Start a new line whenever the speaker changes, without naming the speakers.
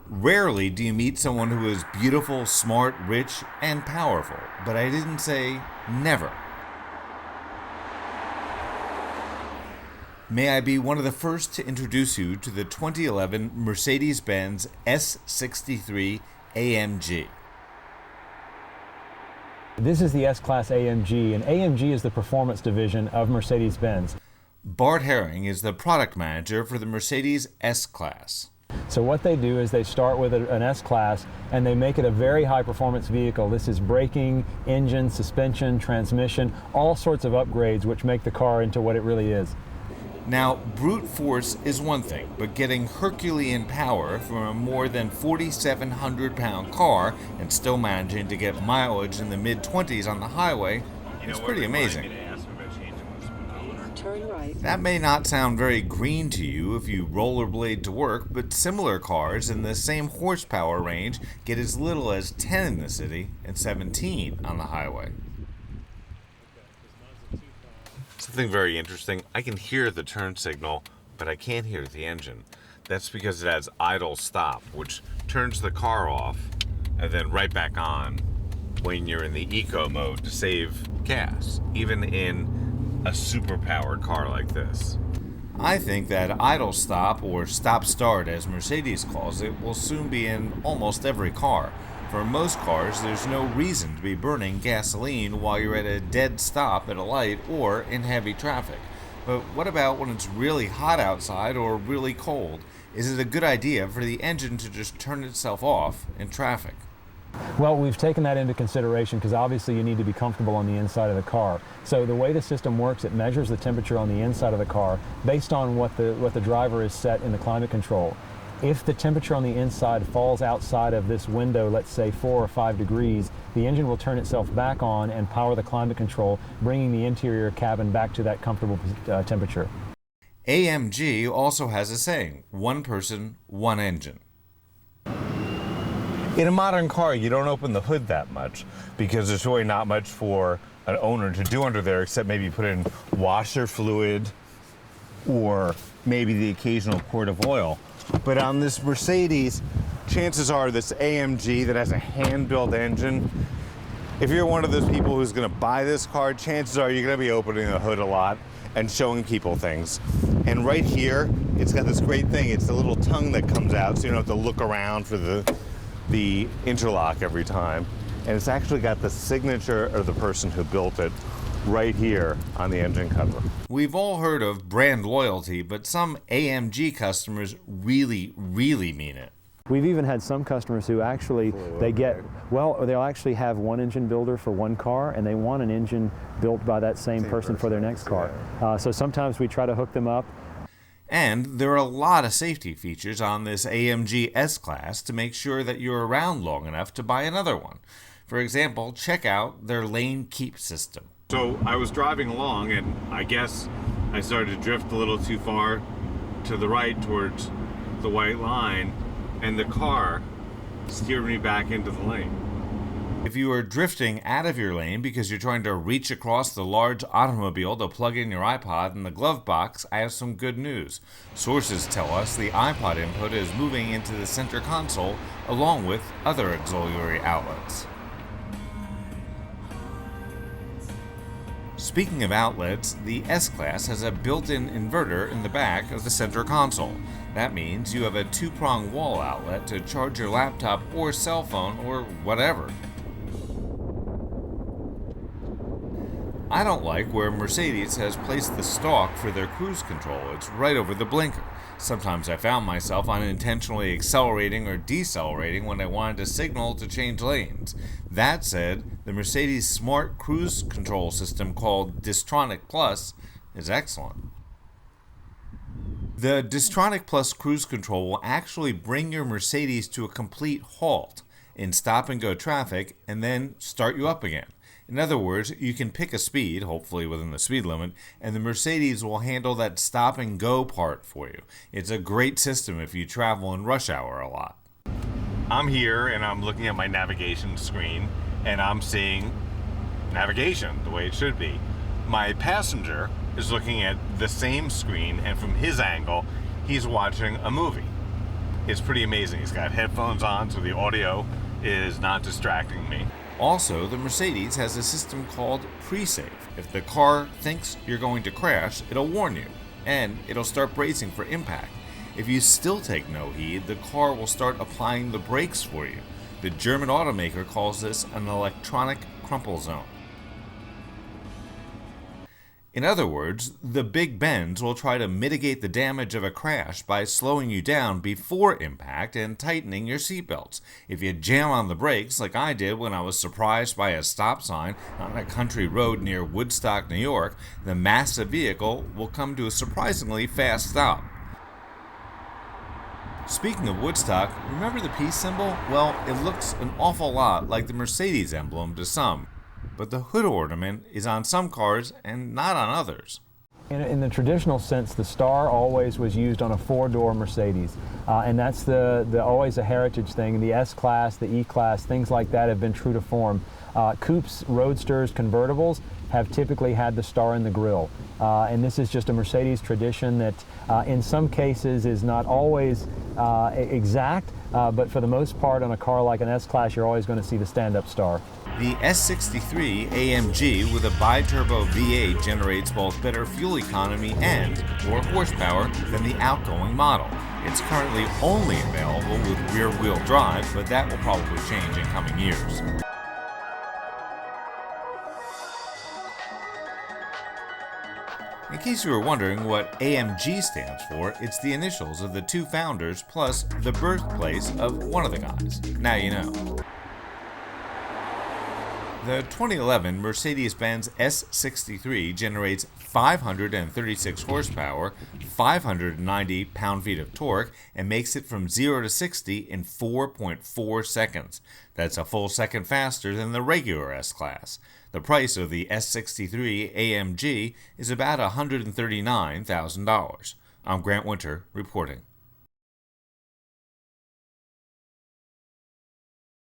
Rarely do you meet someone who is beautiful, smart, rich, and powerful, but I didn't say never. May I be one of the first to introduce you to the 2011 Mercedes-Benz S63 AMG.
This is the S-Class AMG, and AMG is the performance division of Mercedes-Benz.
Bart Herring is the product manager for the Mercedes S-Class.
So what they do is they start with an S-Class and they make it a very high performance vehicle. This is braking, engine, suspension, transmission, all sorts of upgrades which make the car into what it really is.
Now, brute force is one thing, but getting Herculean power from a more than 4,700-pound car and still managing to get mileage in the mid-20s on the highway is pretty amazing.
Turn right.
That may not sound very green to you if you rollerblade to work, but similar cars in the same horsepower range get as little as 10 in the city and 17 on the highway. Something very interesting, I can hear the turn signal, but I can't hear the engine. That's because it has idle stop, which turns the car off and then right back on when you're in the eco mode to save gas, even in a super powered car like this. I think that idle stop, or stop start as Mercedes calls it, will soon be in almost every car. For most cars, there's no reason to be burning gasoline while you're at a dead stop at a light or in heavy traffic. But what about when it's really hot outside or really cold? Is it a good idea for the engine to just turn itself off in traffic?
Well, we've taken that into consideration because obviously you need to be comfortable on the inside of the car. So the way the system works, it measures the temperature on the inside of the car based on what the driver is set in the climate control. If the temperature on the inside falls outside of this window, let's say 4 or 5 degrees, the engine will turn itself back on and power the climate control, bringing the interior cabin back to that comfortable temperature.
AMG also has a saying, one person, one engine. In a modern car, you don't open the hood that much because there's really not much for an owner to do under there except maybe put in washer fluid or maybe the occasional quart of oil. But on this Mercedes, chances are this AMG that has a hand-built engine, if you're one of those people who's going to buy this car, chances are you're going to be opening the hood a lot and showing people things. And right here, it's got this great thing. It's the little tongue that comes out, so you don't have to look around for the interlock every time. And it's actually got the signature of the person who built it right here on the engine cover. We've all heard of brand loyalty, but some AMG customers really mean it.
We've even had some customers who actually, they'll actually have one engine builder for one car and they want an engine built by that same person for their next car. So sometimes we try to hook them up.
And there are a lot of safety features on this AMG S-Class to make sure that you're around long enough to buy another one. For example, check out their lane keep system.
So I was driving along and I guess I started to drift a little too far to the right towards the white line and the car steered me back into the lane.
If you are drifting out of your lane because you're trying to reach across the large automobile to plug in your iPod in the glove box, I have some good news. Sources tell us the iPod input is moving into the center console along with other auxiliary outlets. Speaking of outlets, the S-Class has a built-in inverter in the back of the center console. That means you have a two-prong wall outlet to charge your laptop or cell phone or whatever. I don't like where Mercedes has placed the stalk for their cruise control. It's right over the blinker. Sometimes I found myself unintentionally accelerating or decelerating when I wanted to signal to change lanes. That said, the Mercedes Smart Cruise Control system called Distronic Plus is excellent. The Distronic Plus Cruise Control will actually bring your Mercedes to a complete halt in stop-and-go traffic and then start you up again. In other words, you can pick a speed, hopefully within the speed limit, and the Mercedes will handle that stop and go part for you. It's a great system if you travel in rush hour a lot.
I'm here and I'm looking at my navigation screen and I'm seeing navigation the way it should be. My passenger is looking at the same screen and from his angle, he's watching a movie. is pretty amazing. It's got headphones on, so the audio is not distracting me. Also, the Mercedes has a system called pre-save. If the car thinks you're going to crash, it'll warn you, and it'll start bracing for impact. If you still take no heed, the car will start applying the brakes for you. The German automaker calls this an electronic crumple zone. In other words, the Big Benz will try to mitigate the damage of a crash by slowing you down before impact and tightening your seatbelts. If you jam on the brakes, like I did when I was surprised by a stop sign on a country road near Woodstock, New York, the massive vehicle will come to a surprisingly fast stop. Speaking of Woodstock, remember the peace symbol? Well, it looks an awful lot like the Mercedes emblem to some. But the hood ornament is on some cars and not on others.
In the traditional sense, the star always was used on a four-door Mercedes, and that's the always a heritage thing. The S-Class, the E-Class, things like that have been true to form. Coupes, roadsters, convertibles have typically had the star in the grille, and this is just a Mercedes tradition that in some cases is not always exact, but for the most part on a car like an S-Class you're always going to see the stand-up star.
The S63 AMG with a bi-turbo V8 generates both better fuel economy and more horsepower than the outgoing model. It's currently only available with rear-wheel drive, but that will probably change in coming years. In case you were wondering what AMG stands for, it's the initials of the two founders plus the birthplace of one of the guys. Now you know. The 2011 Mercedes-Benz S63 generates 536 horsepower, 590 pound-feet of torque, and makes it from 0 to 60 in 4.4 seconds. That's a full second faster than the regular S-Class. The price of the S63 AMG is about $139,000. I'm Grant Winter, reporting.